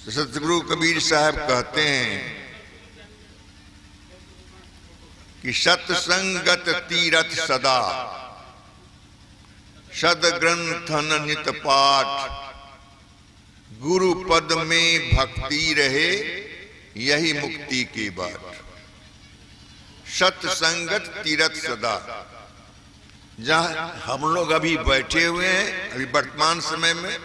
सतगुरु कबीर साहब कहते हैं कि सत्संगत तीरथ सदा, सद ग्रंथन नित पाठ, गुरु पद में भक्ति रहे यही मुक्ति की बात। सत्संगत तीरथ सदा, जहां हम लोग अभी बैठे हुए हैं, अभी वर्तमान समय में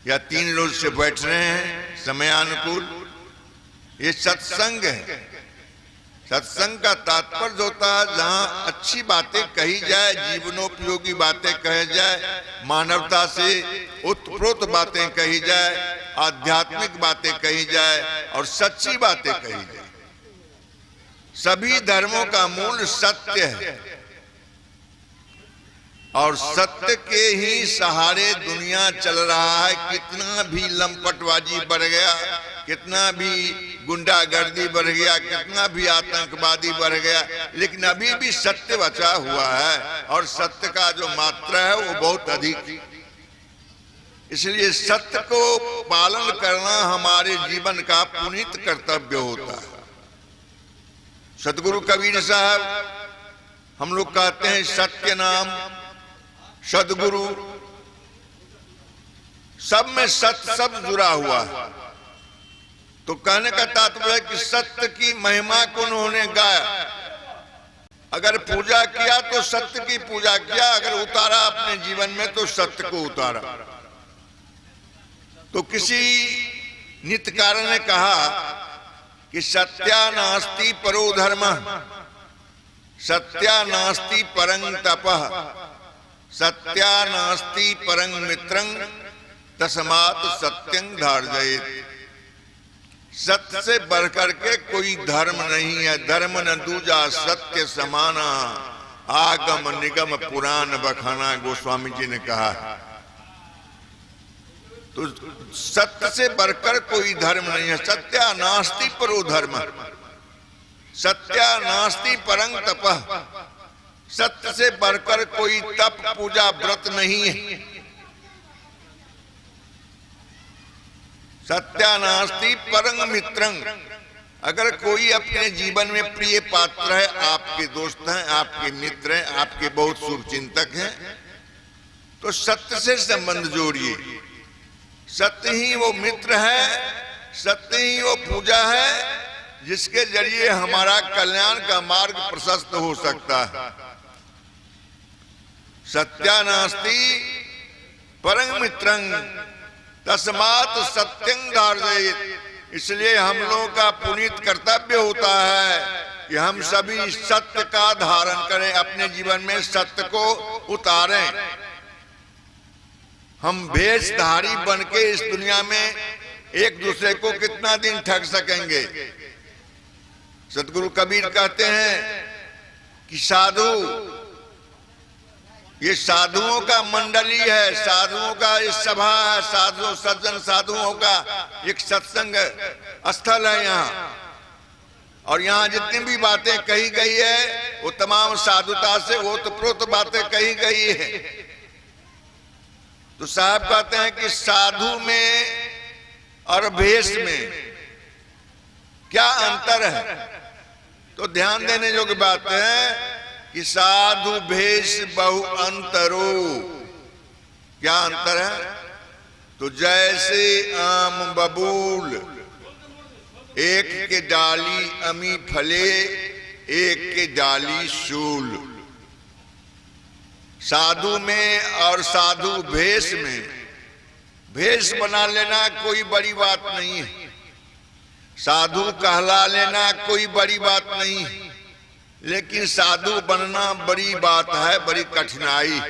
या 3 रोज से बैठ रहे हैं समयानुकूल, ये सत्संग है। सत्संग का तात्पर्य होता है जहां अच्छी बातें कही जाए, जीवनोपयोगी बातें कही जाए, मानवता से उत्प्रोत बातें कही जाए, आध्यात्मिक बातें कही जाए और सच्ची बातें कही जाए। सभी धर्मों का मूल सत्य है और सत्य के ही सहारे दुनिया चल रहा है। कितना भी लंपटबाजी बढ़ गया, कितना भी गुंडागर्दी बढ़ गया, कितना भी आतंकवादी बढ़ गया, लेकिन अभी भी सत्य बचा हुआ है और सत्य का जो मात्रा है वो बहुत अधिक। इसलिए सत्य को पालन करना हमारे जीवन का पुनीत कर्तव्य होता है। सतगुरु कबीर साहब, हम लोग कहते हैं सत्य नाम सदगुरु, सब में सत्य शब्द जुड़ा हुआ है। तो कहने का तात्पर्य है कि सत्य की महिमा को उन्होंने गाया। अगर पूजा किया तो सत्य की पूजा किया, अगर उतारा अपने जीवन में तो सत्य को उतारा। तो किसी नित्यकार ने कहा कि सत्या नास्ति परो धर्मः, सत्या नास्ति परं तपः, सत्या नास्ति परं मित्रं, तस्मात् सत्यं धार्जयेत्। सत्य से बढ़कर के कोई धर्म नहीं है। धर्म न दूजा सत्य समाना, आगम निगम पुराण बखाना, गोस्वामी जी ने कहा। तो सत्य से बढ़कर कोई धर्म नहीं है। सत्या नास्ति परो धर्म, सत्या नास्ति परं तपः, सत्य से बढ़कर कोई तप पूजा व्रत नहीं है। सत्या नास्ति परं मित्रं, अगर कोई अपने जीवन में प्रिय पात्र है, आपके दोस्त हैं, आपके मित्र हैं, आपके बहुत शुभचिंतक हैं, तो सत्य से संबंध जोड़िए। सत्य ही वो मित्र है, सत्य ही वो पूजा है जिसके जरिए हमारा कल्याण का मार्ग प्रशस्त हो सकता है। सत्या नास्ति परं मित्रं, तस्मात् सत्यं धार्जयेत्। इसलिए हम लोगों का पुनीत कर्तव्य होता है कि हम सभी सत्य का धारण करें, अपने जीवन में सत्य को उतारें। हम भेषधारी बन के इस दुनिया में एक दूसरे को कितना दिन ठग सकेंगे। सतगुरु कबीर कहते हैं कि साधु, ये साधुओं का मंडली है, साधुओं का इस सभा है, साधु सज्जन साधुओं का एक सत्संग स्थल है यहाँ। और यहाँ जितनी भी बातें कही गई है वो तमाम साधुता से ओतप्रोत बातें कही गई है। तो साहब कहते हैं कि साधु में और भेष में क्या अंतर है। तो ध्यान देने योग्य बात है कि साधु भेष बहु अंतरो। क्या अंतर है? तो जैसे आम बबूल, एक के डाली अमी फले, एक के डाली शूल। साधु में और साधु भेष में, भेष बना लेना कोई बड़ी बात नहीं है, साधु कहला लेना कोई बड़ी बात नहीं है, लेकिन साधु बनना बड़ी बात है, बड़ी कठिनाई।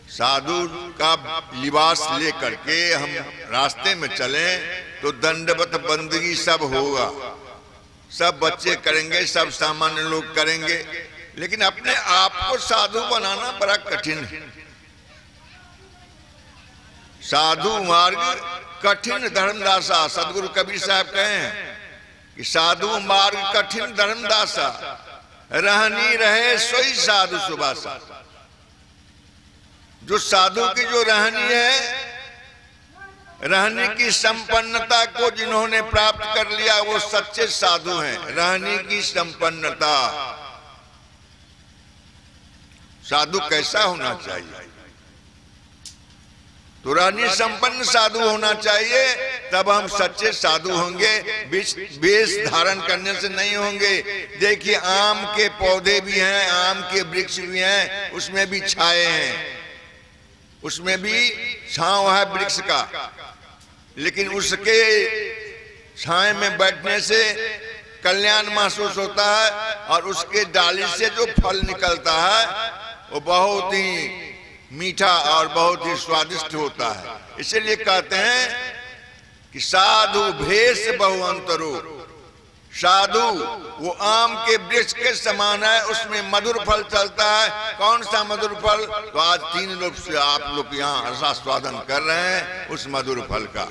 साधु का लिबास लेकर के हम रास्ते में चलें तो दंडवत बंदगी सब होगा, सब बच्चे करेंगे, सब सामान्य लोग करेंगे, लेकिन अपने आप को साधु बनाना बड़ा कठिन है। साधु मार्ग कठिन धर्मदासा, सदगुरु कबीर साहब कहें कि साधु मार्ग कठिन धर्मदासा, रहनी रहे सोई साधु सुबासा। जो साधु की जो रहनी है रहने की संपन्नता को जिन्होंने प्राप्त कर लिया वो सच्चे साधु हैं। रहने की संपन्नता, साधु कैसा होना चाहिए? तो रहने संपन्न साधु होना चाहिए, तब हम सच्चे साधु होंगे। वेश धारण करने से नहीं होंगे। देखिए आम के पौधे भी हैं, आम के वृक्ष भी हैं, उसमें भी छाए हैं, उसमें भी छांव है वृक्ष का, लेकिन उसके छाए में बैठने से कल्याण महसूस होता है और उसके डाली से जो फल निकलता है वो बहुत ही मीठा और बहुत ही स्वादिष्ट होता है। इसलिए कहते हैं कि साधु भेष बहु अंतरो, साधु वो आम के वृक्ष के समान है, उसमें मधुर फल चलता है। कौन सा मधुर फल? तो आज 3 लोग से आप लोग यहाँ रसास्वादन कर रहे हैं उस मधुर फल का।